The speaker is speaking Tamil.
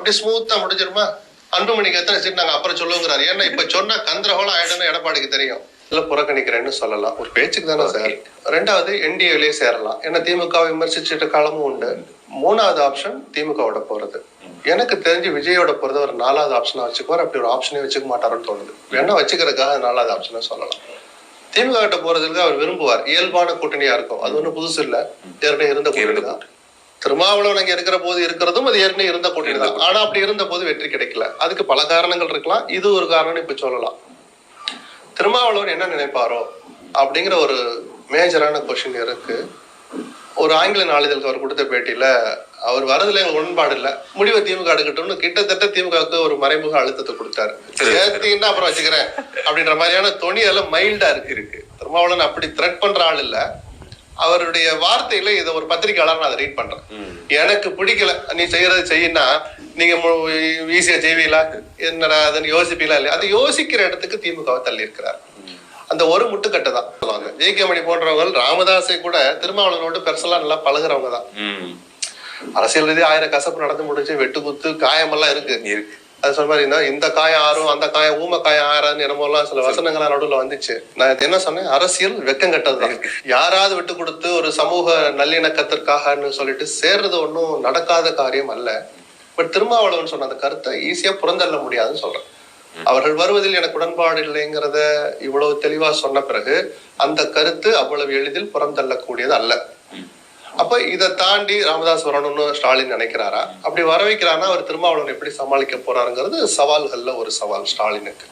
அப்படி ஸ்மூத்தா முடிஞ்சிருமா? அன்புமணிக்கு எத்தனை சீட் நாங்க அப்புறம் சொல்லுங்கிறாரு. ஏன்னா இப்ப சொன்னா கந்திரகோலம் ஆயிடுன்னு எடப்பாடிக்கு தெரியும். இல்ல புறக்கணிக்கிறேன்னு சொல்லலாம், ஒரு பேச்சுக்கு தானே சார். ரெண்டாவது என்டிஏலயே சேரலாம், ஏன்னா திமுக விமர்சிச்சுட்டு காலமும் உண்டு. மூணாவது ஆப்ஷன் திமுகவோட போறது. எனக்கு தெரிஞ்சு விஜயோட போறது ஒரு நாலாவது ஆப்ஷனா வச்சுக்குவார். அப்படி ஒரு ஆப்ஷனே வச்சுக்க மாட்டாருன்னு தோணுது. வேணா வச்சுக்கிறதுக்காக நாலாவது ஆப்ஷனா சொல்லலாம். திமுக கிட்ட போறதுக்கு அவர் விரும்புவார். இயல்பான கூட்டணியா இருக்கும், அது ஒன்றும் புதுசு இல்ல, ஏற்கனவே இருந்த கூட்டணி தான். திருமாவளவன் அங்க இருக்கிற போது இருக்கிறதும் அது ஏற்கனவே இருந்த கூட்டணி தான். ஆனா அப்படி இருந்த போது வெற்றி கிடைக்கல. அதுக்கு பல காரணங்கள் இருக்கலாம், இது ஒரு காரணம் இப்ப சொல்லலாம். திருமாவளவன் என்ன நினைப்பாரோ அப்படிங்கிற ஒரு மேஜரான கொஸ்டின் இருக்கு. ஒரு ஆங்கில நாளிதழுக்கு அவர் கொடுத்த பேட்டியில, அவர் வரதுல எங்களுக்கு உடன்பாடு இல்ல, முடிவை திமுக எடுக்கட்டும்னு கிட்டத்தட்ட திமுகவுக்கு ஒரு மறைமுக அழுத்தத்தை கொடுத்தாரு. சேர்த்தீங்கன்னா அப்புறம் வச்சுக்கிறேன் அப்படின்ற மாதிரியான தொனி எல்லாம் மைல்டா இருக்கு. திருமாவளவன் அப்படி த்ரெட் பண்ற ஆள் இல்ல. அவருடைய வார்த்தையில இதை ஒரு பத்திரிகையாளர் நான் அதை ரீட் பண்றேன். எனக்கு பிடிக்கல நீ செய்யறது செய்யினா, நீங்க ஈஸியா செய்வீங்களா, என்னடா அதுன்னு யோசிப்பீங்களா இல்லையா? அதை யோசிக்கிற இடத்துக்கு திமுகவை தள்ளி இருக்கிறார். அந்த ஒரு முட்டுக்கட்டை தான் சொல்லுவாங்க. ஜே.கே. மணி போன்றவங்க ராமதாஸை கூட திருமாவளவனோடு பெருசெல்லாம் நல்லா பழகுறவங்க தான். அரசியல் ரீதியா 1000 கசப்பு நடந்து முடிச்சு, வெட்டு குத்து காயமெல்லாம் இருக்கு. அது சொல்ற மாதிரி இந்த காயம் ஆறும் அந்த காயம் ஊம காயம் ஆறான்னு என்னமோலாம் சில வசனங்களா நடுவில் வந்துச்சு. நான் என்ன சொன்னேன், அரசியல் வெக்கம் கட்டதுதான். யாராவது விட்டு கொடுத்து ஒரு சமூக நல்லிணக்கத்திற்காகன்னு சொல்லிட்டு சேர்றது ஒன்றும் நடக்காத காரியம் அல்ல. பட் திருமாவளவன் சொன்ன அந்த கருத்தை ஈஸியா புறந்தள்ள முடியாதுன்னு சொல்றேன். அவர்கள் வருவதில் எனக்கு உடன்பாடு இல்லைங்கிறத இவ்வளவு தெளிவா சொன்ன பிறகு அந்த கருத்து அவ்வளவு எளிதில் புறந்தள்ளக்கூடியது அல்ல. அப்ப இதை தாண்டி ராமதாஸ் வரணும்னு ஸ்டாலின் நினைக்கிறாரா? அப்படி வர வைக்கிறாருன்னா அவர் திருமாவளவன் எப்படி சமாளிக்க போறாருங்கிறது சவால்கள்ல ஒரு சவால் ஸ்டாலினுக்கு.